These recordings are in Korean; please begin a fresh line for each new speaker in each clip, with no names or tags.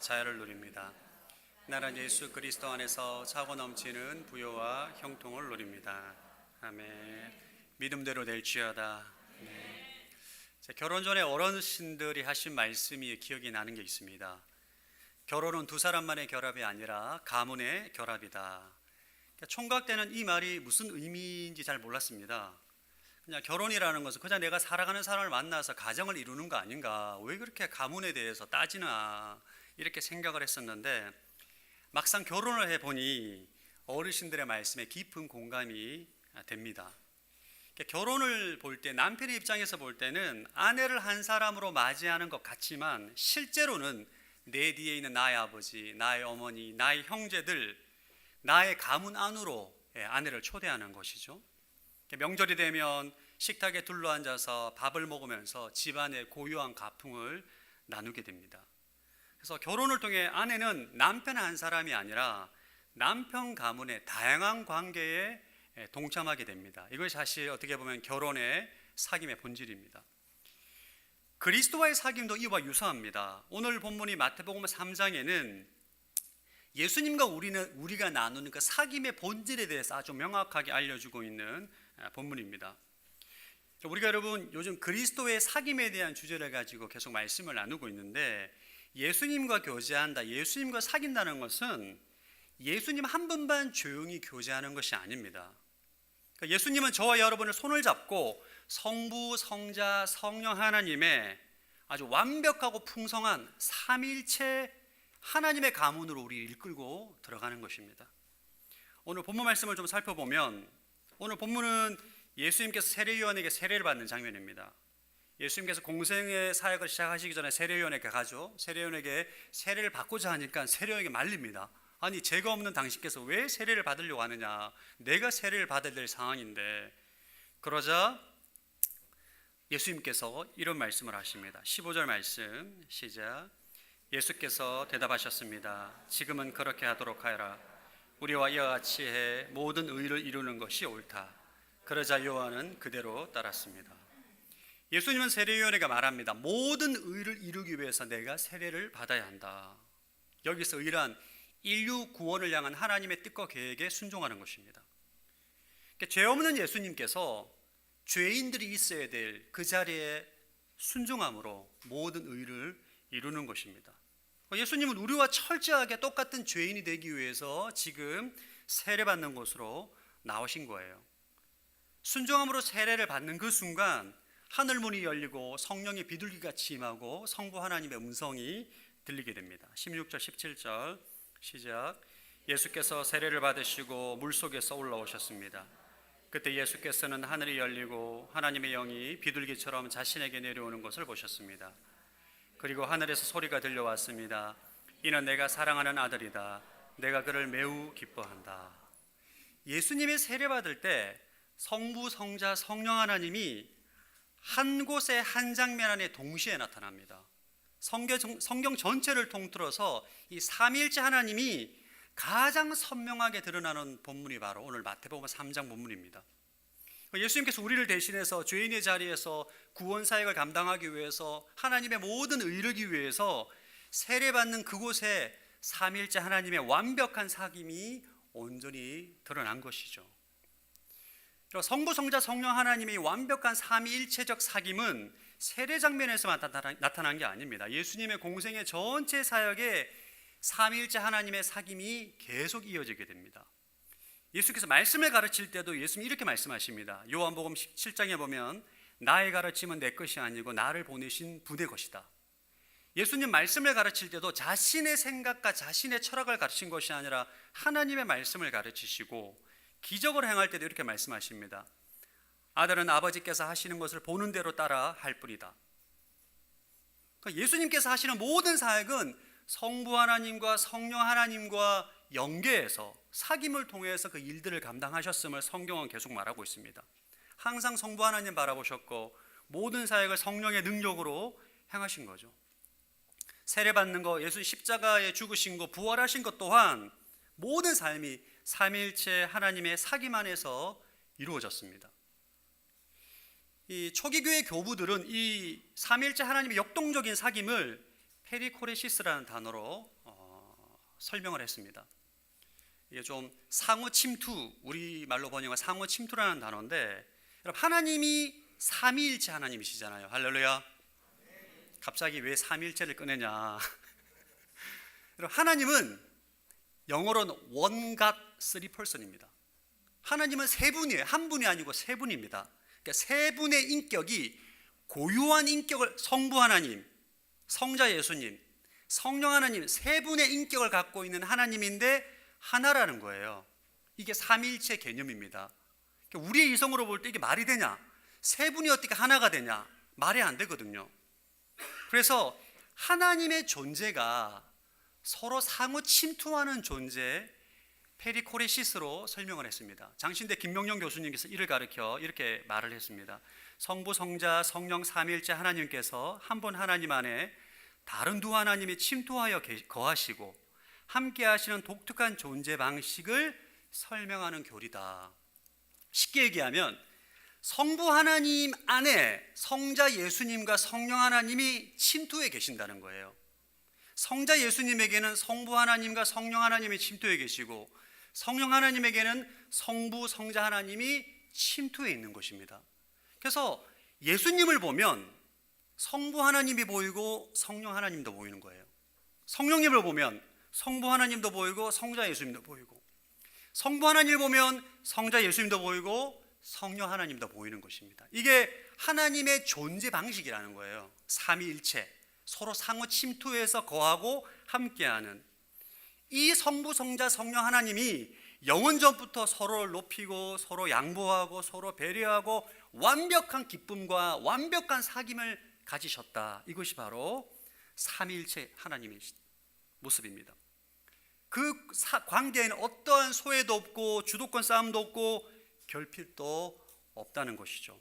자유를 누립니다. 나는 예수 그리스도 안에서 차고 넘치는 부요와 형통을 누립니다. 아멘. 믿음대로 될지어다. 네. 결혼 전에 어르신들이 하신 말씀이 기억이 나는 게 있습니다. 결혼은 두 사람만의 결합이 아니라 가문의 결합이다. 총각 때는 이 말이 무슨 의미인지 잘 몰랐습니다. 그냥 결혼이라는 것은 그냥 내가 사랑하는 사람을 만나서 가정을 이루는 거 아닌가, 왜 그렇게 가문에 대해서 따지나 이렇게 생각을 했었는데, 막상 결혼을 해보니 어르신들의 말씀에 깊은 공감이 됩니다. 결혼을 볼 때, 남편의 입장에서 볼 때는 아내를 한 사람으로 맞이하는 것 같지만 실제로는 내 뒤에 있는 나의 아버지, 나의 어머니, 나의 형제들, 나의 가문 안으로 아내를 초대하는 것이죠. 명절이 되면 식탁에 둘러앉아서 밥을 먹으면서 집안의 고유한 가풍을 나누게 됩니다. 그래서 결혼을 통해 아내는 남편 한 사람이 아니라 남편 가문의 다양한 관계에 동참하게 됩니다. 이것이 사실 어떻게 보면 결혼의 사귐의 본질입니다. 그리스도와의 사귐도 이와 유사합니다. 오늘 본문이 마태복음 3장에는 예수님과 우리가 나누는 그 사귐의 본질에 대해서 아주 명확하게 알려주고 있는 본문입니다. 우리가 여러분 요즘 그리스도의 사귐에 대한 주제를 가지고 계속 말씀을 나누고 있는데, 예수님과 교제한다, 예수님과 사귄다는 것은 예수님 한 분만 조용히 교제하는 것이 아닙니다. 예수님은 저와 여러분을 손을 잡고 성부, 성자, 성령 하나님의 아주 완벽하고 풍성한 삼위일체 하나님의 가문으로 우리를 이끌고 들어가는 것입니다. 오늘 본문 말씀을 좀 살펴보면, 오늘 본문은 예수님께서 세례요한에게 세례를 받는 장면입니다. 예수님께서 공생의 사역을 시작하시기 전에 세례요한에게 가죠. 세례요한에게 세례를 받고자 하니까 세례요한에게 말립니다. 아니, 죄가 없는 당신께서 왜 세례를 받으려고 하느냐, 내가 세례를 받아야 될 상황인데. 그러자 예수님께서 이런 말씀을 하십니다. 15절 말씀 시작. 예수께서 대답하셨습니다. 지금은 그렇게 하도록 하여라. 우리와 이와 같이 해 모든 의를 이루는 것이 옳다. 그러자 요한은 그대로 따랐습니다. 예수님은 세례요한에게 말합니다. 모든 의를 이루기 위해서 내가 세례를 받아야 한다. 여기서 의란 인류 구원을 향한 하나님의 뜻과 계획에 순종하는 것입니다. 죄 없는 예수님께서 죄인들이 있어야 될 그 자리에 순종함으로 모든 의를 이루는 것입니다. 예수님은 우리와 철저하게 똑같은 죄인이 되기 위해서 지금 세례받는 곳으로 나오신 거예요. 순종함으로 세례를 받는 그 순간 하늘문이 열리고 성령의 비둘기같이 임하고 성부 하나님의 음성이 들리게 됩니다. 16절 17절 시작. 예수께서 세례를 받으시고 물속에서 올라오셨습니다. 그때 예수께서는 하늘이 열리고 하나님의 영이 비둘기처럼 자신에게 내려오는 것을 보셨습니다. 그리고 하늘에서 소리가 들려왔습니다. 이는 내가 사랑하는 아들이다. 내가 그를 매우 기뻐한다. 예수님의 세례받을 때 성부, 성자, 성령 하나님이 한 곳에 한 장면 안에 동시에 나타납니다. 성경 전체를 통틀어서 이 삼위일체 하나님이 가장 선명하게 드러나는 본문이 바로 오늘 마태복음 3장 본문입니다. 예수님께서 우리를 대신해서 죄인의 자리에서 구원 사역을 감당하기 위해서, 하나님의 모든 의르기 위해서 세례받는 그곳에 삼위일체 하나님의 완벽한 사귐이 온전히 드러난 것이죠. 성부, 성자, 성령 하나님의 완벽한 삼위일체적 사귐은 세례 장면에서만 나타난 게 아닙니다. 예수님의 공생의 전체 사역에 삼위일체 하나님의 사귐이 계속 이어지게 됩니다. 예수께서 말씀을 가르칠 때도 예수님이 이렇게 말씀하십니다. 요한복음 17장에 보면 나의 가르침은 내 것이 아니고 나를 보내신 분의 것이다. 예수님 말씀을 가르칠 때도 자신의 생각과 자신의 철학을 가르친 것이 아니라 하나님의 말씀을 가르치시고, 기적을 행할 때도 이렇게 말씀하십니다. 아들은 아버지께서 하시는 것을 보는 대로 따라 할 뿐이다. 그러니까 예수님께서 하시는 모든 사역은 성부 하나님과 성령 하나님과 연계해서 사귐을 통해서 그 일들을 감당하셨음을 성경은 계속 말하고 있습니다. 항상 성부 하나님 바라보셨고 모든 사역을 성령의 능력으로 행하신 거죠. 세례받는 것, 예수 십자가에 죽으신 것, 부활하신 것 또한 모든 삶이 삼위일체 하나님의 사귐 안에서 이루어졌습니다. 이 초기 교회 교부들은 이 삼위일체 하나님의 역동적인 사귐을 페리코레시스라는 단어로 설명을 했습니다. 이게 좀 상호 침투, 우리말로 번역한 상호 침투라는 단어인데, 여러분 하나님이 삼위일체 하나님이시잖아요. 할렐루야. 갑자기 왜 삼위일체를 꺼내냐. 여러분 하나님은 영어로는 one God, three person입니다. 하나님은 세 분이에요. 한 분이 아니고 세 분입니다. 그러니까 세 분의 인격이 고유한 인격을, 성부 하나님, 성자 예수님, 성령 하나님, 세 분의 인격을 갖고 있는 하나님인데 하나라는 거예요. 이게 삼위일체 개념입니다. 그러니까 우리의 이성으로 볼 때 이게 말이 되냐? 세 분이 어떻게 하나가 되냐? 말이 안 되거든요. 그래서 하나님의 존재가 서로 상호 침투하는 존재, 페리코레시스로 설명을 했습니다. 장신대 김명용 교수님께서 이를 가르쳐 이렇게 말을 했습니다. 성부, 성자, 성령 삼위일체 하나님께서 한 분 하나님 안에 다른 두 하나님이 침투하여 거하시고 함께 하시는 독특한 존재 방식을 설명하는 교리다. 쉽게 얘기하면 성부 하나님 안에 성자 예수님과 성령 하나님이 침투해 계신다는 거예요. 성자 예수님에게는 성부 하나님과 성령 하나님이 침투해 계시고 성령 하나님에게는 성부, 성자 하나님이 침투해 있는 것입니다. 그래서 예수님을 보면 성부 하나님이 보이고 성령 하나님도 보이는 거예요. 성령님을 보면 성부 하나님도 보이고 성자 예수님도 보이고, 성부 하나님을 보면 성자 예수님도 보이고 성령 하나님도 보이는 것입니다. 이게 하나님의 존재 방식이라는 거예요. 삼위일체, 서로 상호 침투해서 거하고 함께하는 이 성부, 성자, 성령 하나님이 영원 전부터 서로를 높이고 서로 양보하고 서로 배려하고 완벽한 기쁨과 완벽한 사귐을 가지셨다. 이것이 바로 삼위일체 하나님의 모습입니다. 그 관계에는 어떠한 소외도 없고 주도권 싸움도 없고 결핍도 없다는 것이죠.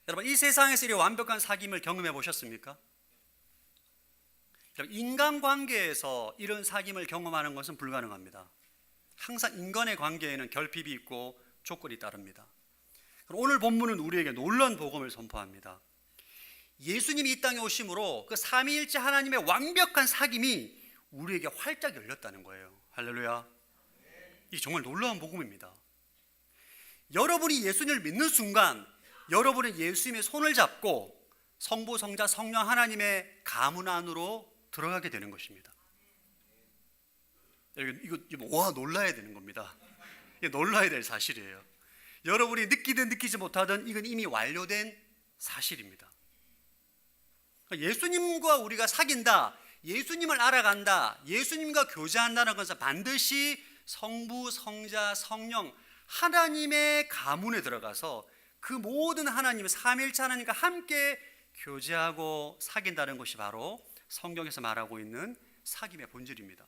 여러분 이 세상에서 이 완벽한 사귐을 경험해 보셨습니까? 인간관계에서 이런 사귐을 경험하는 것은 불가능합니다. 항상 인간의 관계에는 결핍이 있고 조건이 따릅니다. 오늘 본문은 우리에게 놀라운 복음을 선포합니다. 예수님이 이 땅에 오심으로 그 삼위일체 하나님의 완벽한 사귐이 우리에게 활짝 열렸다는 거예요. 할렐루야. 이게 정말 놀라운 복음입니다. 여러분이 예수님을 믿는 순간 여러분은 예수님의 손을 잡고 성부, 성자, 성령 하나님의 가문 안으로 들어가게 되는 것입니다. 이거 와 놀라야 되는 겁니다. 이게 놀라야 될 사실이에요. 여러분이 느끼든 느끼지 못하든 이건 이미 완료된 사실입니다. 예수님과 우리가 사귄다, 예수님을 알아간다, 예수님과 교제한다는 것은 반드시 성부, 성자, 성령 하나님의 가문에 들어가서 그 모든 하나님, 삼위일체 하나님과 함께 교제하고 사귄다는 것이 바로 성경에서 말하고 있는 사귐의 본질입니다.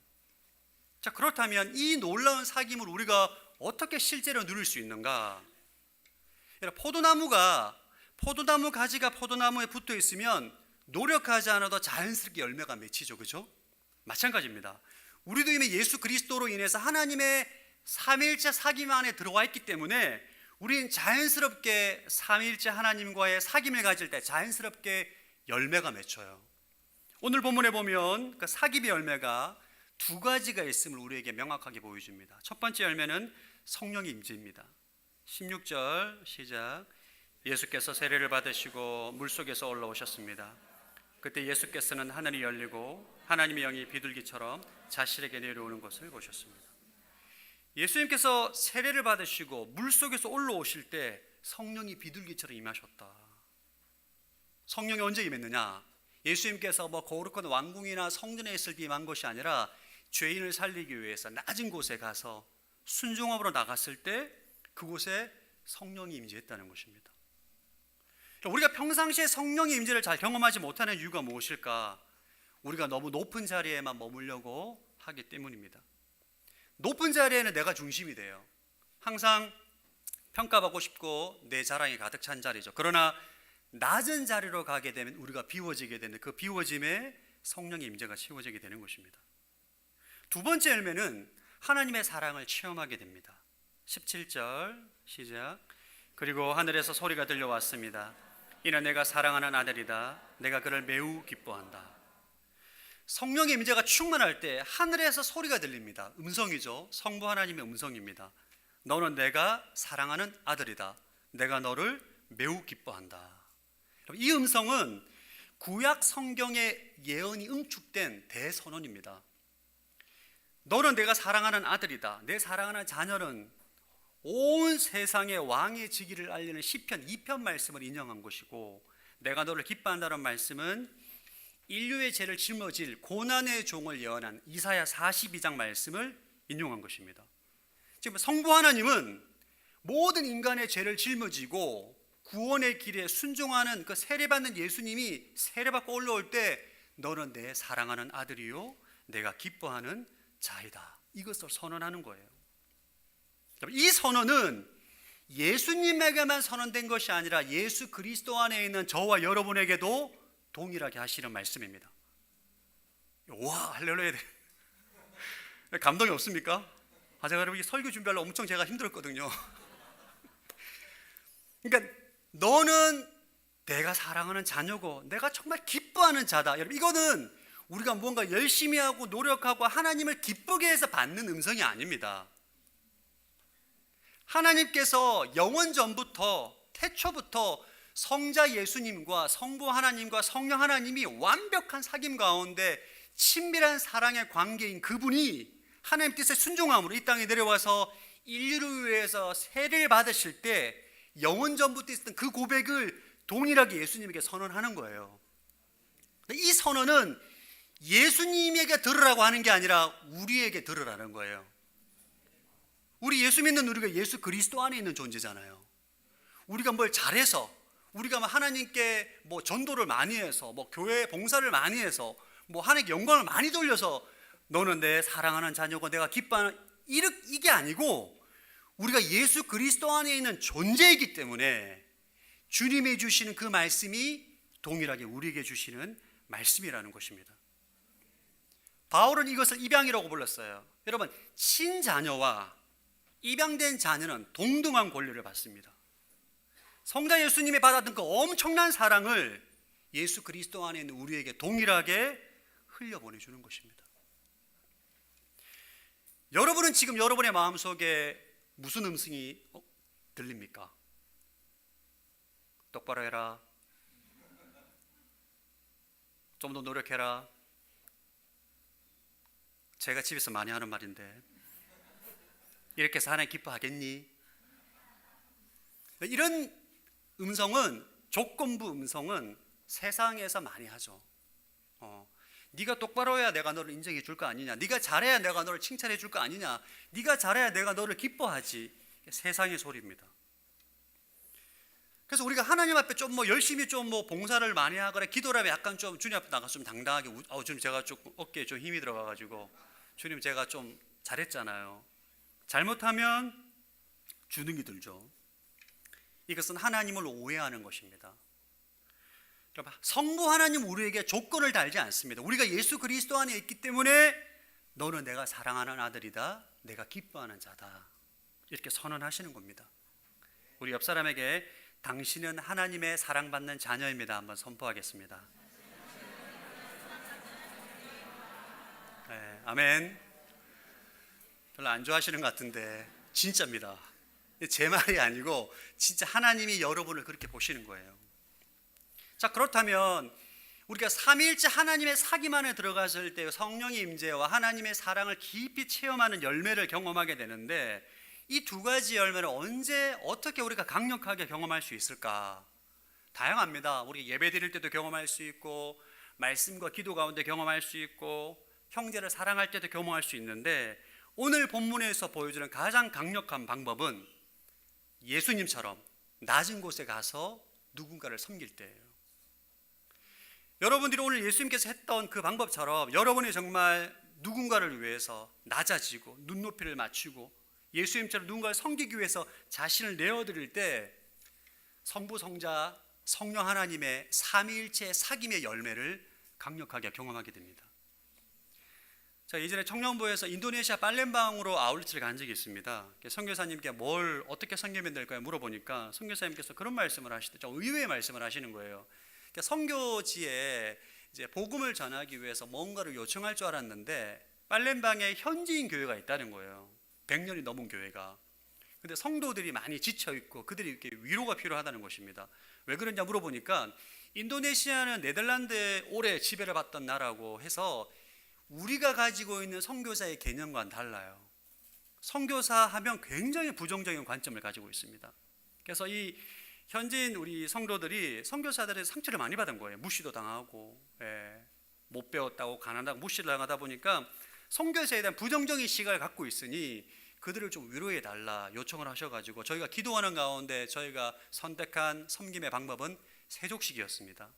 자, 그렇다면 이 놀라운 사귐을 우리가 어떻게 실제로 누릴 수 있는가? 포도나무 가지가 포도나무에 붙어 있으면 노력하지 않아도 자연스럽게 열매가 맺히죠, 그렇죠? 마찬가지입니다. 우리도 이미 예수 그리스도로 인해서 하나님의 삼위일체 사귐 안에 들어와 있기 때문에 우리는 자연스럽게 삼위일체 하나님과의 사귐을 가질 때 자연스럽게 열매가 맺혀요. 오늘 본문에 보면 그 사귐의 열매가 두 가지가 있음을 우리에게 명확하게 보여줍니다. 첫 번째 열매는 성령의 임재입니다. 16절 시작. 예수께서 세례를 받으시고 물속에서 올라오셨습니다. 그때 예수께서는 하늘이 열리고 하나님의 영이 비둘기처럼 자신에게 내려오는 것을 보셨습니다. 예수님께서 세례를 받으시고 물속에서 올라오실 때 성령이 비둘기처럼 임하셨다. 성령이 언제 임했느냐? 예수님께서 거룩한 왕궁이나 성전에 있을 때 임한 것이 아니라 죄인을 살리기 위해서 낮은 곳에 가서 순종함으로 나갔을 때 그곳에 성령이 임재했다는 것입니다. 우리가 평상시에 성령의 임재를 잘 경험하지 못하는 이유가 무엇일까? 우리가 너무 높은 자리에만 머물려고 하기 때문입니다. 높은 자리에는 내가 중심이 돼요. 항상 평가받고 싶고 내 자랑이 가득 찬 자리죠. 그러나 낮은 자리로 가게 되면 우리가 비워지게 되는 그 비워짐에 성령의 임재가 채워지게 되는 것입니다. 두 번째 열매는 하나님의 사랑을 체험하게 됩니다. 17절 시작. 그리고 하늘에서 소리가 들려왔습니다. 이는 내가 사랑하는 아들이다. 내가 그를 매우 기뻐한다. 성령의 임재가 충만할 때 하늘에서 소리가 들립니다. 음성이죠. 성부 하나님의 음성입니다. 너는 내가 사랑하는 아들이다. 내가 너를 매우 기뻐한다. 이 음성은 구약 성경의 예언이 응축된 대선언입니다. 너는 내가 사랑하는 아들이다. 내 사랑하는 자녀는 온 세상의 왕의 직위를 알리는 시편 2편 말씀을 인용한 것이고, 내가 너를 기뻐한다는 말씀은 인류의 죄를 짊어질 고난의 종을 예언한 이사야 42장 말씀을 인용한 것입니다. 지금 성부 하나님은 모든 인간의 죄를 짊어지고 구원의 길에 순종하는 그 세례받는 예수님이 세례받고 올라올 때 너는 내 사랑하는 아들이요 내가 기뻐하는 자이다, 이것을 선언하는 거예요. 이 선언은 예수님에게만 선언된 것이 아니라 예수 그리스도 안에 있는 저와 여러분에게도 동일하게 하시는 말씀입니다. 와, 할렐루야. 감동이 없습니까? 제가 여러분 설교 준비하려고 엄청 제가 힘들었거든요. 그러니까 너는 내가 사랑하는 자녀고 내가 정말 기뻐하는 자다. 여러분, 이거는 우리가 무언가 열심히 하고 노력하고 하나님을 기쁘게 해서 받는 음성이 아닙니다. 하나님께서 영원 전부터, 태초부터 성자 예수님과 성부 하나님과 성령 하나님이 완벽한 사귐 가운데 친밀한 사랑의 관계인 그분이 하나님 뜻에 순종함으로 이 땅에 내려와서 인류를 위해서 세례를 받으실 때 영원 전부터 있었던 그 고백을 동일하게 예수님에게 선언하는 거예요. 이 선언은 예수님에게 들으라고 하는 게 아니라 우리에게 들으라는 거예요. 우리 예수 믿는 우리가 예수 그리스도 안에 있는 존재잖아요. 우리가 뭘 잘해서, 우리가 하나님께 전도를 많이 해서, 교회 봉사를 많이 해서, 하나님께 영광을 많이 돌려서 너는 내 사랑하는 자녀고 내가 기뻐하는, 이게 아니고 우리가 예수 그리스도 안에 있는 존재이기 때문에 주님이 주시는 그 말씀이 동일하게 우리에게 주시는 말씀이라는 것입니다. 바울은 이것을 입양이라고 불렀어요. 여러분, 친자녀와 입양된 자녀는 동등한 권리를 받습니다. 성자 예수님이 받았던 그 엄청난 사랑을 예수 그리스도 안에 있는 우리에게 동일하게 흘려보내주는 것입니다. 여러분은 지금 여러분의 마음속에 무슨 음성이 들립니까? 똑바로 해라, 좀 더 노력해라. 제가 집에서 많이 하는 말인데, 이렇게 해서 하나님 기뻐하겠니? 이런 음성은, 조건부 음성은 세상에서 많이 하죠. 네가 똑바로 해야 내가 너를 인정해 줄 거 아니냐, 네가 잘해야 내가 너를 칭찬해 줄 거 아니냐, 네가 잘해야 내가 너를 기뻐하지. 세상의 소리입니다. 그래서 우리가 하나님 앞에 좀 열심히 좀 봉사를 많이 하거나 기도를 하면 약간 좀 주님 앞에 나가서 좀 당당하게 주님 제가 조금 어깨에 좀 힘이 들어가가지고 주님 제가 좀 잘했잖아요. 잘못하면 주눅이 들죠. 이것은 하나님을 오해하는 것입니다. 성부 하나님 우리에게 조건을 달지 않습니다. 우리가 예수 그리스도 안에 있기 때문에 너는 내가 사랑하는 아들이다, 내가 기뻐하는 자다, 이렇게 선언하시는 겁니다. 우리 옆 사람에게 당신은 하나님의 사랑받는 자녀입니다 한번 선포하겠습니다. 네, 아멘. 별로 안 좋아하시는 것 같은데 진짜입니다. 제 말이 아니고 진짜 하나님이 여러분을 그렇게 보시는 거예요. 자, 그렇다면 우리가 삼위일체 하나님의 사귐 안에 들어갔을 때 성령의 임재와 하나님의 사랑을 깊이 체험하는 열매를 경험하게 되는데, 이 두 가지 열매를 언제 어떻게 우리가 강력하게 경험할 수 있을까? 다양합니다. 우리 예배 드릴 때도 경험할 수 있고, 말씀과 기도 가운데 경험할 수 있고, 형제를 사랑할 때도 경험할 수 있는데, 오늘 본문에서 보여주는 가장 강력한 방법은 예수님처럼 낮은 곳에 가서 누군가를 섬길 때예요. 여러분들이 오늘 예수님께서 했던 그 방법처럼 여러분이 정말 누군가를 위해서 낮아지고 눈높이를 맞추고 예수님처럼 누군가를 섬기기 위해서 자신을 내어드릴 때 성부, 성자, 성령 하나님의 삼위일체 사귐의 열매를 강력하게 경험하게 됩니다. 자, 예전에 청년부에서 인도네시아 팔렘방으로 아울렛을 간 적이 있습니다. 선교사님께 뭘 어떻게 섬기면 될까요? 물어보니까 선교사님께서 그런 말씀을 하시더라고요. 의외의 말씀을 하시는 거예요. 선교지에 이제 복음을 전하기 위해서 뭔가를 요청할 줄 알았는데 팔렘방에 현지인 교회가 있다는 거예요. 100년이 넘은 교회가. 근데 성도들이 많이 지쳐 있고 그들이 이렇게 위로가 필요하다는 것입니다. 왜 그러냐 물어보니까 인도네시아는 네덜란드에 오래 지배를 받던 나라고 해서 우리가 가지고 있는 선교사의 개념과는 달라요. 선교사 하면 굉장히 부정적인 관점을 가지고 있습니다. 그래서 이 현지인 우리 성도들이 선교사들의 상처를 많이 받은 거예요. 무시도 당하고, 못 배웠다고 가난하다고 무시를 당하다 보니까 선교사에 대한 부정적인 시각을 갖고 있으니 그들을 좀 위로해 달라 요청을 하셔가지고 저희가 기도하는 가운데 저희가 선택한 섬김의 방법은 세족식이었습니다.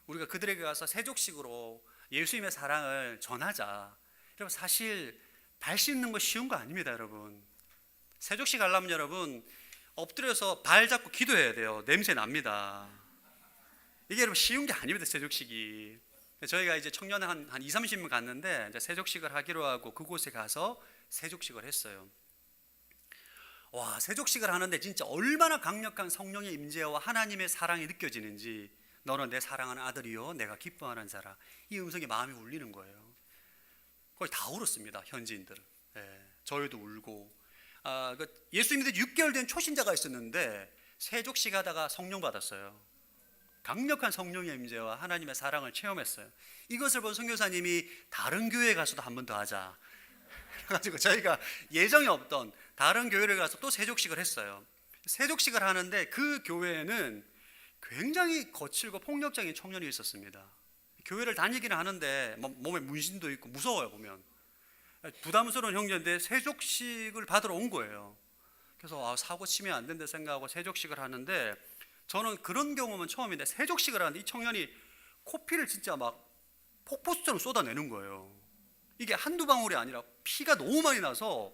우리가 그들에게 가서 세족식으로 예수님의 사랑을 전하자. 여러분 사실 발 씻는 거 쉬운 거 아닙니다, 여러분. 세족식 하려면 여러분 엎드려서 발 잡고 기도해야 돼요. 냄새 납니다. 이게 여러분 쉬운 게 아닙니다, 세족식이. 저희가 이제 청년 한 2, 30명 갔는데 이제 세족식을 하기로 하고 그곳에 가서 세족식을 했어요. 와, 세족식을 하는데 진짜 얼마나 강력한 성령의 임재와 하나님의 사랑이 느껴지는지. 너는 내 사랑하는 아들이요 내가 기뻐하는 자라. 이 음성이 마음이 울리는 거예요. 거의 다 울었습니다, 현지인들은. 저희도 울고. 예수 믿은 6개월 된 초신자가 있었는데 세족식 하다가 성령 받았어요. 강력한 성령의 임재와 하나님의 사랑을 체험했어요. 이것을 본 선교사님이 다른 교회에 가서도 한 번 더 하자. 그래가지고 저희가 예정이 없던 다른 교회를 가서 또 세족식을 했어요. 세족식을 하는데 그 교회에는 굉장히 거칠고 폭력적인 청년이 있었습니다. 교회를 다니기는 하는데 몸에 문신도 있고 무서워요. 보면 부담스러운 형제인데 세족식을 받으러 온 거예요. 그래서 사고 치면 안 된다 생각하고 세족식을 하는데 저는 그런 경험은 처음인데 세족식을 하는데 이 청년이 코피를 진짜 막 폭포수처럼 쏟아내는 거예요. 이게 한두 방울이 아니라 피가 너무 많이 나서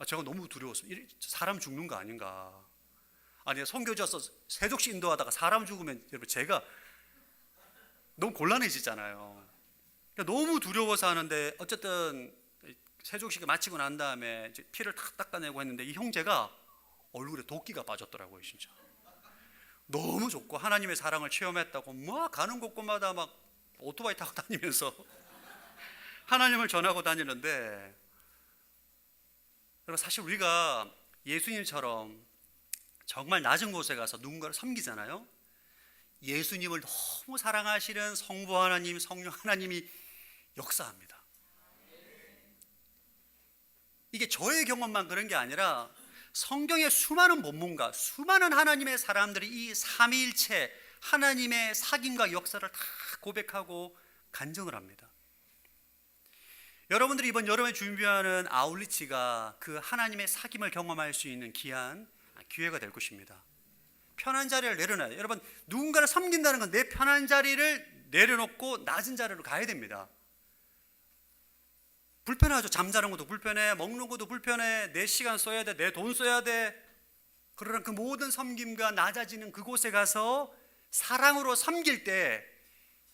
제가 너무 두려웠어요. 사람 죽는 거 아닌가. 아니 선교지여서 세족식 인도하다가 사람 죽으면 여러분 제가 너무 곤란해지잖아요. 그러니까 너무 두려워서 하는데 어쨌든 세족식을 마치고 난 다음에 이제 피를 탁 닦아내고 했는데 이 형제가 얼굴에 도끼가 빠졌더라고요. 진짜 너무 좋고 하나님의 사랑을 체험했다고 막 가는 곳곳마다 막 오토바이 타고 다니면서 하나님을 전하고 다니는데 여러분 사실 우리가 예수님처럼 정말 낮은 곳에 가서 누군가를 섬기잖아요. 예수님을 너무 사랑하시는 성부 하나님, 성령 하나님이 역사합니다. 이게 저의 경험만 그런 게 아니라 성경의 수많은 본문가, 수많은 하나님의 사람들이 이 삼위일체 하나님의 사귐과 역사를 다 고백하고 간증을 합니다. 여러분들이 이번 여름에 준비하는 아울리치가 그 하나님의 사귐을 경험할 수 있는 귀한 기회가 될 것입니다. 편한 자리를 내려놔야. 여러분 누군가를 섬긴다는 건 내 편한 자리를 내려놓고 낮은 자리로 가야 됩니다. 불편하죠. 잠자는 것도 불편해, 먹는 것도 불편해, 내 시간 써야 돼, 내 돈 써야 돼. 그러나 그 모든 섬김과 낮아지는 그곳에 가서 사랑으로 섬길 때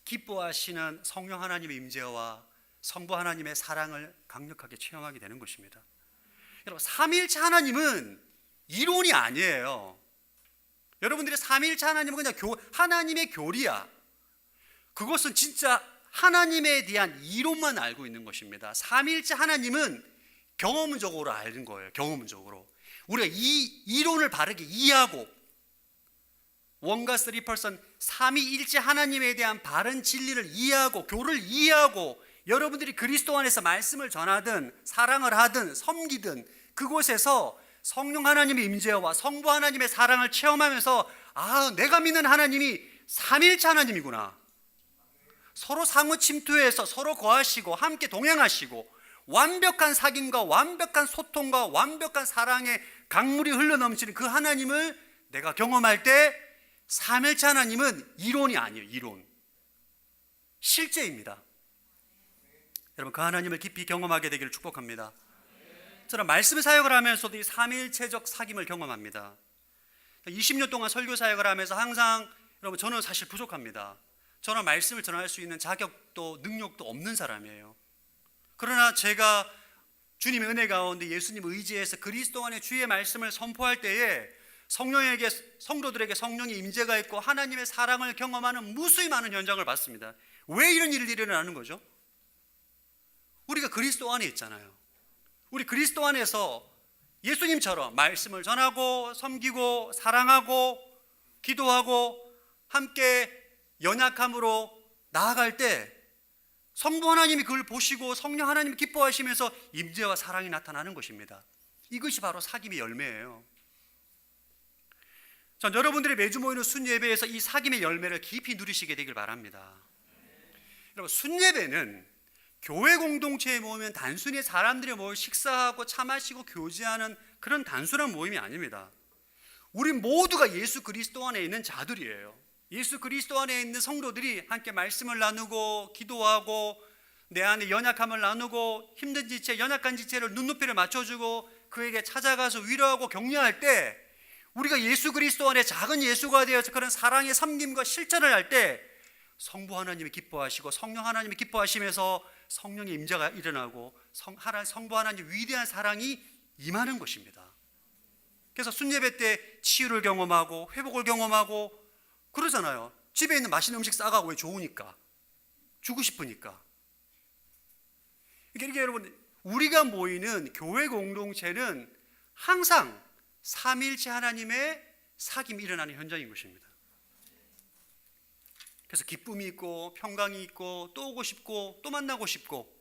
기뻐하시는 성령 하나님의 임재와 성부 하나님의 사랑을 강력하게 체험하게 되는 것입니다. 여러분 삼위일체 하나님은 이론이 아니에요. 여러분들이 삼위일체 하나님은 그냥 하나님의 교리야. 그것은 진짜 하나님에 대한 이론만 알고 있는 것입니다. 삼위일체 하나님은 경험적으로 아는 거예요. 경험적으로 우리가 이 이론을 바르게 이해하고 원과 쓰리 퍼슨 삼위일체 하나님에 대한 바른 진리를 이해하고 교를 이해하고 여러분들이 그리스도 안에서 말씀을 전하든 사랑을 하든 섬기든 그곳에서 성령 하나님의 임재와 성부 하나님의 사랑을 체험하면서 내가 믿는 하나님이 삼위일체 하나님이구나. 서로 상호 침투해서 서로 거하시고 함께 동행하시고 완벽한 사귐과 완벽한 소통과 완벽한 사랑의 강물이 흘러넘치는 그 하나님을 내가 경험할 때 삼위일체 하나님은 이론이 아니에요. 이론 실제입니다. 여러분 그 하나님을 깊이 경험하게 되기를 축복합니다. 저는 말씀 사역을 하면서도 이 삼위일체적 사귐을 경험합니다. 20년 동안 설교 사역을 하면서 항상 여러분 저는 사실 부족합니다. 저는 말씀을 전할 수 있는 자격도 능력도 없는 사람이에요. 그러나 제가 주님의 은혜 가운데 예수님 의지해서 그리스도 안에 주의 말씀을 선포할 때에 성도들에게 성령의 임재가 있고 하나님의 사랑을 경험하는 무수히 많은 현장을 봤습니다. 왜 이런 일이 일어나는 거죠? 우리가 그리스도 안에 있잖아요. 우리 그리스도 안에서 예수님처럼 말씀을 전하고 섬기고 사랑하고 기도하고 함께 연약함으로 나아갈 때 성부 하나님이 그걸 보시고 성령 하나님이 기뻐하시면서 임재와 사랑이 나타나는 것입니다. 이것이 바로 사귐의 열매예요. 전 여러분들이 매주 모이는 순예배에서 이 사귐의 열매를 깊이 누리시게 되길 바랍니다. 여러분, 순예배는 교회 공동체에 모이면 단순히 사람들이 모여 식사하고 차 마시고 교제하는 그런 단순한 모임이 아닙니다. 우리 모두가 예수 그리스도 안에 있는 자들이에요. 예수 그리스도 안에 있는 성도들이 함께 말씀을 나누고 기도하고 내 안에 연약함을 나누고 힘든 지체, 연약한 지체를 눈높이를 맞춰주고 그에게 찾아가서 위로하고 격려할 때 우리가 예수 그리스도 안에 작은 예수가 되어서 그런 사랑의 섬김과 실천을 할 때 성부 하나님이 기뻐하시고 성령 하나님이 기뻐하시면서 성령의 임재가 일어나고 성부 하나님의 위대한 사랑이 임하는 것입니다. 그래서 순예배 때 치유를 경험하고 회복을 경험하고 그러잖아요. 집에 있는 맛있는 음식 싸가고 왜 좋으니까, 주고 싶으니까. 이게 여러분, 우리가 모이는 교회 공동체는 항상 삼위일체 하나님의 사귐이 일어나는 현장인 것입니다. 그래서 기쁨이 있고 평강이 있고 또 오고 싶고 또 만나고 싶고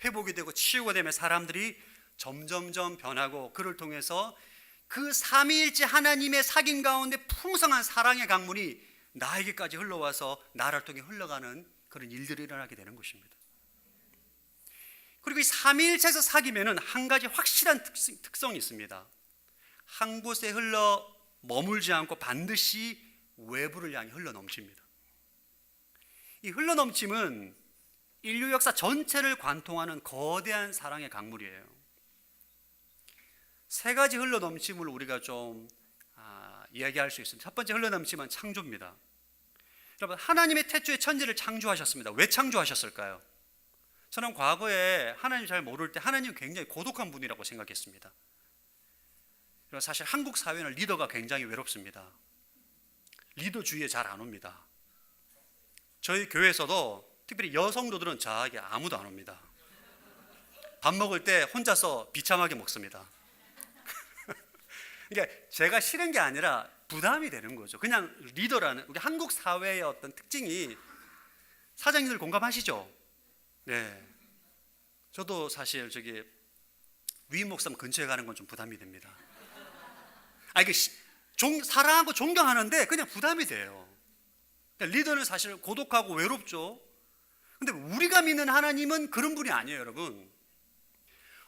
회복이 되고 치유가 되면 사람들이 점점점 변하고 그를 통해서 그 삼위일체 하나님의 사귐 가운데 풍성한 사랑의 강물이 나에게까지 흘러와서 나를 통해 흘러가는 그런 일들이 일어나게 되는 것입니다. 그리고 이 삼위일체에서 사귐에는 한 가지 확실한 특성이 있습니다. 한 곳에 흘러 머물지 않고 반드시 외부를 향해 흘러 넘칩니다. 이 흘러 넘침은 인류 역사 전체를 관통하는 거대한 사랑의 강물이에요. 세 가지 흘러 넘침을 우리가 좀 이야기할 수 있습니다. 첫 번째 흘러 넘침은 창조입니다. 여러분, 하나님의 태초에 천지를 창조하셨습니다. 왜 창조하셨을까요? 저는 과거에 하나님 잘 모를 때 하나님 굉장히 고독한 분이라고 생각했습니다. 사실 한국 사회는 리더가 굉장히 외롭습니다. 리더주의에 잘 안 옵니다. 저희 교회에서도 특별히 여성도들은 저에게 아무도 안 옵니다. 밥 먹을 때 혼자서 비참하게 먹습니다. 그러니까 제가 싫은 게 아니라 부담이 되는 거죠. 그냥 리더라는 우리 한국 사회의 어떤 특징이, 사장님들 공감하시죠? 네. 저도 사실 위임 목사님 근처에 가는 건 좀 부담이 됩니다. 이게 사랑하고 존경하는데 그냥 부담이 돼요. 그러니까 리더는 사실 고독하고 외롭죠. 근데 우리가 믿는 하나님은 그런 분이 아니에요, 여러분.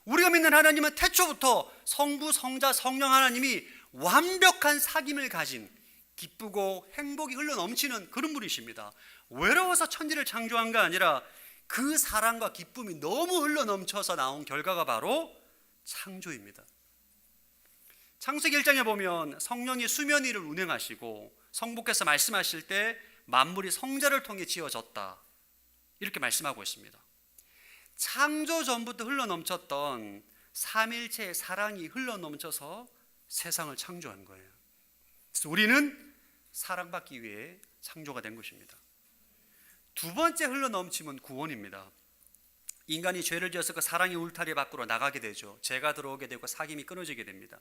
우리가 믿는 하나님은 태초부터 성부, 성자, 성령 하나님이 완벽한 사귐을 가진 기쁘고 행복이 흘러 넘치는 그런 분이십니다. 외로워서 천지를 창조한 게 아니라 그 사랑과 기쁨이 너무 흘러 넘쳐서 나온 결과가 바로 창조입니다. 창세기 1장에 보면 성령이 수면 위를 운행하시고 성부께서 말씀하실 때 만물이 성자를 통해 지어졌다, 이렇게 말씀하고 있습니다. 창조 전부터 흘러 넘쳤던 삼일체의 사랑이 흘러 넘쳐서 세상을 창조한 거예요. 그래서 우리는 사랑받기 위해 창조가 된 것입니다. 두 번째 흘러 넘침은 구원입니다. 인간이 죄를 지어서 그 사랑의 울타리 밖으로 나가게 되죠. 죄가 들어오게 되고 사귐이 끊어지게 됩니다.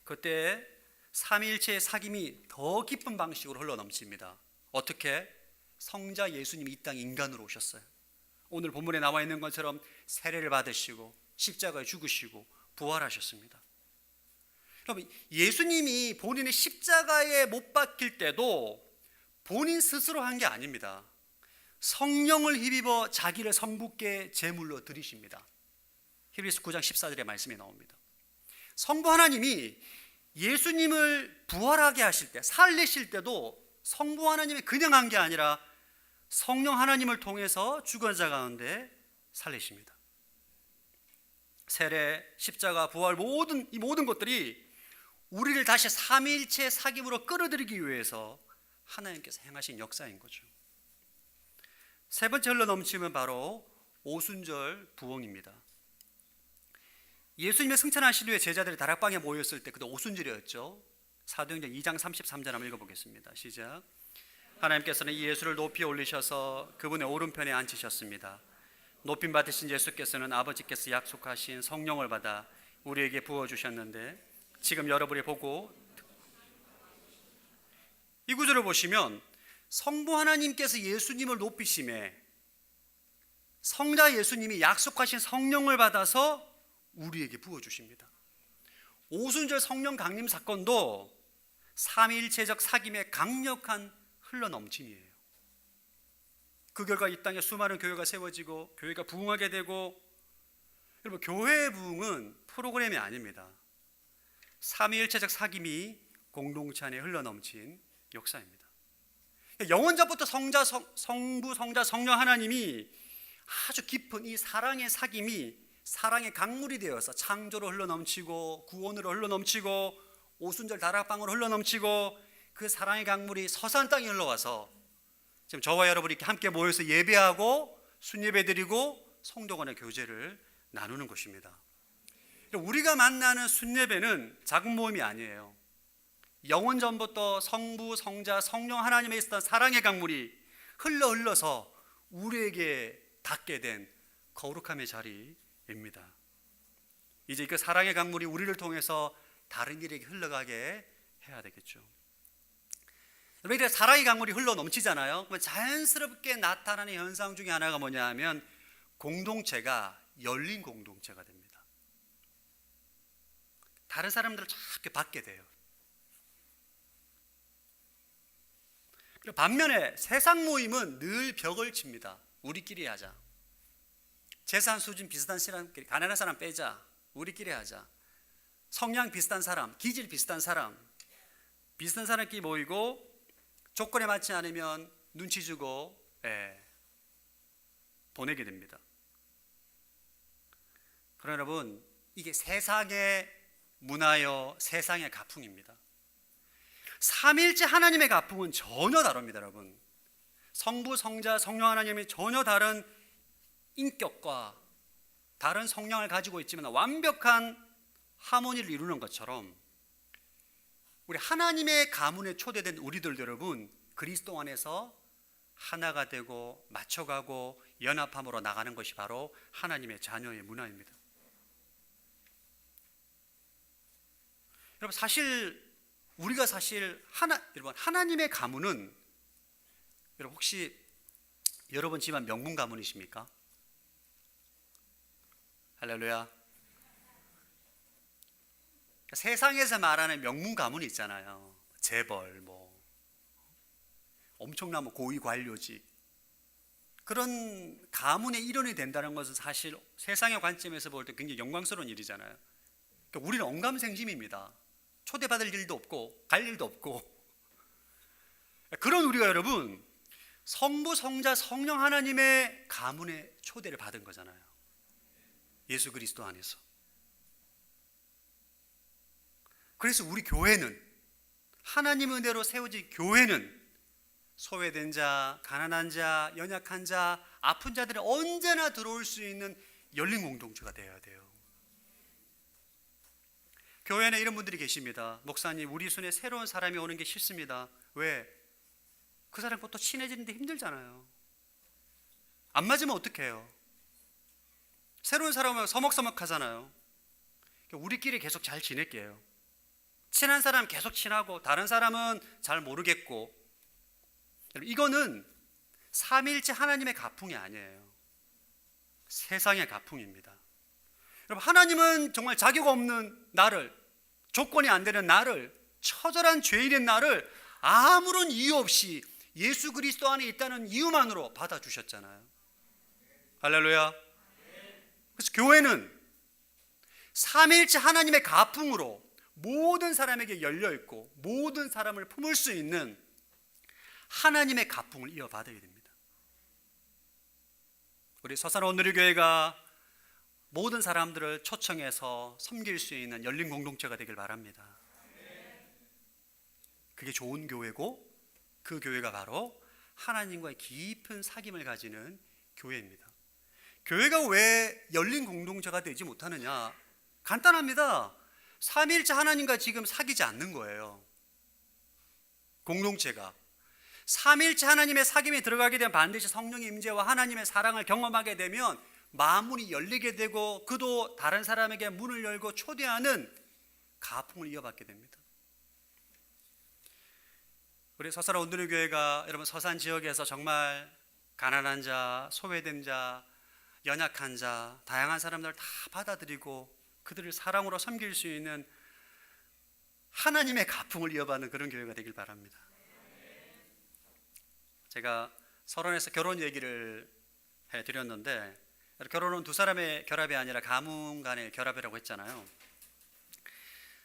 그때 삼위일체의 사귐이 더 깊은 방식으로 흘러 넘칩니다. 어떻게? 성자 예수님이 이 땅에 인간으로 오셨어요. 오늘 본문에 나와 있는 것처럼 세례를 받으시고 십자가에 죽으시고 부활하셨습니다. 여러분, 예수님이 본인의 십자가에 못 박힐 때도 본인 스스로 한 게 아닙니다. 성령을 힘입어 자기를 성부께 제물로 드리십니다. 히브리서 9장 14절의 말씀이 나옵니다. 성부 하나님이 예수님을 부활하게 하실 때, 살리실 때도 성부 하나님이 그냥 한 게 아니라 성령 하나님을 통해서 죽은 자 가운데 살리십니다. 세례, 십자가, 부활, 이 모든 것들이 우리를 다시 삼위일체 사귐으로 끌어들이기 위해서 하나님께서 행하신 역사인 거죠. 세 번째 흘러넘침은 바로 오순절 부흥입니다. 예수님의 승천하신 후에 제자들이 다락방에 모였을 때 그때 오순절이었죠. 사도행전 2장 33절 한번 읽어보겠습니다. 시작. 하나님께서는 이 예수를 높이 올리셔서 그분의 오른편에 앉히셨습니다. 높임 받으신 예수께서는 아버지께서 약속하신 성령을 받아 우리에게 부어주셨는데, 지금 여러분이 보고 이 구절을 보시면 성부 하나님께서 예수님을 높이심에 성자 예수님이 약속하신 성령을 받아서 우리에게 부어주십니다. 오순절 성령 강림 사건도 삼위일체적 사귐의 강력한 흘러넘침이에요. 그 결과 이 땅에 수많은 교회가 세워지고 교회가 부흥하게 되고, 여러분, 교회의 부흥은 프로그램이 아닙니다. 삼위일체적 사귐이 공동체 안에 흘러넘친 역사입니다. 영원전부터 성부, 성자, 성령 하나님이 아주 깊은 이 사랑의 사귐이 사랑의 강물이 되어서 창조로 흘러넘치고 구원으로 흘러넘치고 오순절 다락방으로 흘러넘치고, 그 사랑의 강물이 서산 땅에 흘러와서 지금 저와 여러분이 이렇게 함께 모여서 예배하고 순예배 드리고 성도 간의 교제를 나누는 것입니다. 우리가 만나는 순예배는 작은 모임이 아니에요. 영원전부터 성부, 성자, 성령 하나님에 있었던 사랑의 강물이 흘러서 우리에게 닿게 된 거룩함의 자리입니다. 이제 그 사랑의 강물이 우리를 통해서 다른 일에게 흘러가게 해야 되겠죠. 여러분, 사랑의 강물이 흘러 넘치잖아요. 그러면 자연스럽게 나타나는 현상 중에 하나가 뭐냐 하면 공동체가 열린 공동체가 됩니다. 다른 사람들을 자꾸 받게 돼요. 반면에 세상 모임은 늘 벽을 칩니다. 우리끼리 하자. 재산 수준 비슷한 사람끼리, 가난한 사람 빼자. 우리끼리 하자. 성향 비슷한 사람, 기질 비슷한 사람, 비슷한 사람끼리 모이고 조건에 맞지 않으면 눈치 주고 보내게 됩니다. 그러나 여러분, 이게 세상의 문화여 세상의 가풍입니다. 삼일째 하나님의 가풍은 전혀 다릅니다. 여러분, 성부, 성자, 성령 하나님이 전혀 다른 인격과 다른 성향을 가지고 있지만 완벽한 하모니를 이루는 것처럼 우리 하나님의 가문에 초대된 우리들 여러분, 그리스도 안에서 하나가 되고 맞춰가고 연합함으로 나가는 것이 바로 하나님의 자녀의 문화입니다. 여러분, 우리가 여러분, 하나님의 가문은, 여러분 혹시 여러분 집안 명문 가문이십니까? 할렐루야. 세상에서 말하는 명문 가문이 있잖아요. 재벌, 엄청난 고위 관료직, 그런 가문의 일원이 된다는 것은 사실 세상의 관점에서 볼 때 굉장히 영광스러운 일이잖아요. 그러니까 우리는 언감생심입니다. 초대받을 일도 없고 갈 일도 없고. 그런 우리가 여러분, 성부, 성자, 성령 하나님의 가문의 초대를 받은 거잖아요. 예수 그리스도 안에서. 그래서 우리 교회는, 하나님 은혜로 세워진 교회는 소외된 자, 가난한 자, 연약한 자, 아픈 자들이 언제나 들어올 수 있는 열린 공동체가 되어야 돼요. 교회에 이런 분들이 계십니다. 목사님, 우리 손에 새로운 사람이 오는 게 싫습니다. 왜? 그 사람과 또 친해지는데 힘들잖아요. 안 맞으면 어떡해요? 새로운 사람은 서먹서먹하잖아요. 우리끼리 계속 잘 지낼게요. 친한 사람 계속 친하고 다른 사람은 잘 모르겠고. 이거는 삼위일체 하나님의 가풍이 아니에요. 세상의 가풍입니다. 여러분, 하나님은 정말 자격 없는 나를, 조건이 안 되는 나를, 처절한 죄인인 나를 아무런 이유 없이 예수 그리스도 안에 있다는 이유만으로 받아주셨잖아요. 할렐루야. 그래서 교회는 삼위일체 하나님의 가풍으로 모든 사람에게 열려있고 모든 사람을 품을 수 있는 하나님의 가풍을 이어받아야 됩니다. 우리 서산 온누리교회가 모든 사람들을 초청해서 섬길 수 있는 열린 공동체가 되길 바랍니다. 그게 좋은 교회고, 그 교회가 바로 하나님과의 깊은 사귐을 가지는 교회입니다. 교회가 왜 열린 공동체가 되지 못하느냐? 간단합니다. 삼위일체 하나님과 지금 사귀지 않는 거예요. 공동체가 삼위일체 하나님의 사귐에 들어가게 되면 반드시 성령의 임재와 하나님의 사랑을 경험하게 되면 마음문이 열리게 되고 그도 다른 사람에게 문을 열고 초대하는 가풍을 이어받게 됩니다. 우리 서사라 온누리 교회가 여러분 서산 지역에서 정말 가난한 자, 소외된 자, 연약한 자, 다양한 사람들을 다 받아들이고 그들을 사랑으로 섬길 수 있는 하나님의 가풍을 이어받는 그런 교회가 되길 바랍니다. 제가 서론에서 결혼 얘기를 해드렸는데 결혼은 두 사람의 결합이 아니라 가문 간의 결합이라고 했잖아요.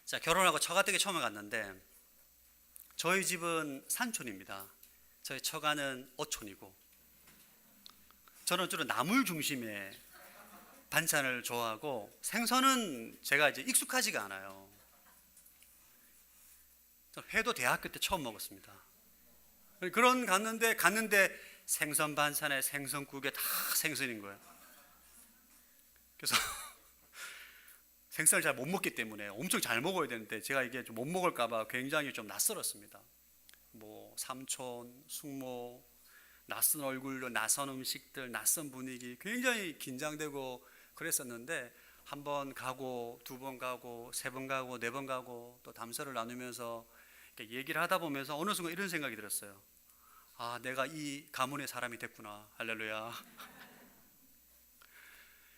자, 결혼하고 처가댁에 처음에 갔는데 저희 집은 산촌입니다. 저희 처가는 어촌이고 저는 주로 나물 중심의 반찬을 좋아하고 생선은 제가 이제 익숙하지가 않아요. 회도 대학교 때 처음 먹었습니다. 그런 갔는데 생선 반찬에 생선국에 다 생선인 거예요. 그래서 생선을 잘 못 먹기 때문에 엄청 잘 먹어야 되는데 제가 이게 좀 못 먹을까 봐 굉장히 좀 낯설었습니다. 뭐 삼촌, 숙모, 낯선 얼굴로 낯선 음식들, 낯선 분위기 굉장히 긴장되고 그랬었는데 한 번 가고 두 번 가고 세 번 가고 네 번 가고 또 담소를 나누면서 얘기를 하다 보면서 어느 순간 이런 생각이 들었어요. 아, 내가 이 가문의 사람이 됐구나. 할렐루야.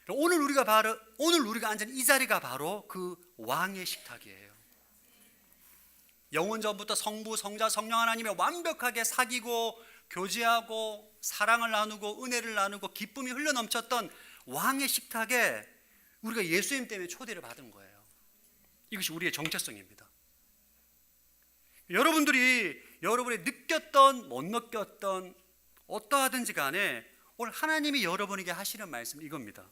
오늘 우리가 앉은 이 자리가 바로 그 왕의 식탁이에요. 영원 전부터 성부, 성자, 성령 하나님의 완벽하게 사귀고 교제하고 사랑을 나누고 은혜를 나누고 기쁨이 흘러넘쳤던 왕의 식탁에 우리가 예수님 때문에 초대를 받은 거예요. 이것이 우리의 정체성입니다. 여러분이 느꼈던 못 느꼈던 어떠하든지 간에 오늘 하나님이 여러분에게 하시는 말씀은 이겁니다.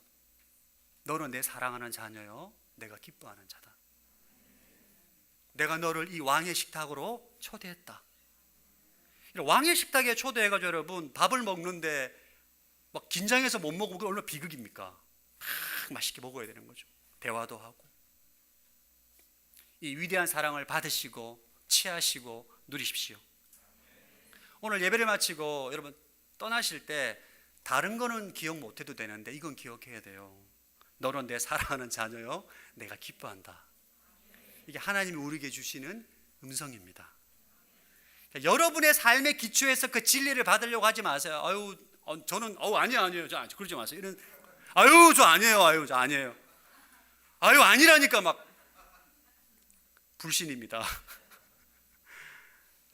너는 내 사랑하는 자녀요, 내가 기뻐하는 자다. 내가 너를 이 왕의 식탁으로 초대했다. 왕의 식탁에 초대해가지고 여러분 밥을 먹는데 막 긴장해서 못 먹으면 그게 얼마나 비극입니까? 맛있게 먹어야 되는 거죠. 대화도 하고 이 위대한 사랑을 받으시고 취하시고 누리십시오. 오늘 예배를 마치고 여러분 떠나실 때 다른 거는 기억 못해도 되는데 이건 기억해야 돼요. 너는 내 사랑하는 자녀요, 내가 기뻐한다. 이게 하나님이 우리에게 주시는 음성입니다. 그러니까 여러분의 삶의 기초에서 그 진리를 받으려고 하지 마세요. 저는 아니에요. 저 그러지 마세요. 저 아니에요. 저 아니에요. 아니라니까 막 불신입니다.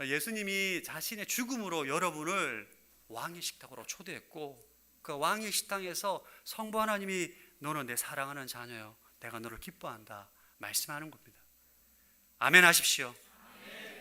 예수님이 자신의 죽음으로 여러분을 왕의 식탁으로 초대했고 그 왕의 식탁에서 성부 하나님이 너는 내 사랑하는 자녀요, 내가 너를 기뻐한다 말씀하는 겁니다. 아멘 하십시오.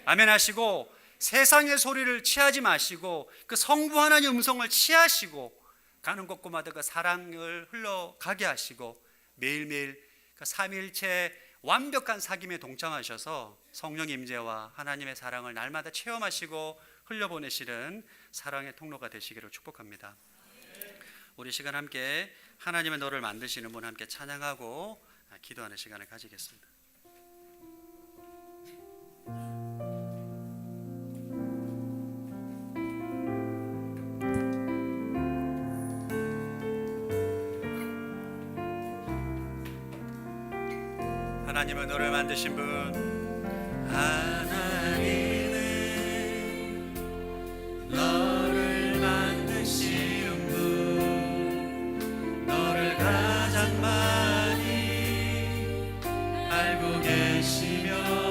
아멘 하시고 세상의 소리를 취하지 마시고 그 성부 하나님의 음성을 취하시고 가는 곳곳마다 그 사랑을 흘러가게 하시고 매일매일 그 삼위일체 완벽한 사귐에 동참하셔서 성령의 임재와 하나님의 사랑을 날마다 체험하시고 흘려보내시는 사랑의 통로가 되시기를 축복합니다. 우리 시간 함께 하나님의 너를 만드시는 분 함께 찬양하고 기도하는 시간을 가지겠습니다. 하나님은 너를 만드신 분, 하나님은 너를 만드시는 분, 너를 가장 많이 알고 계시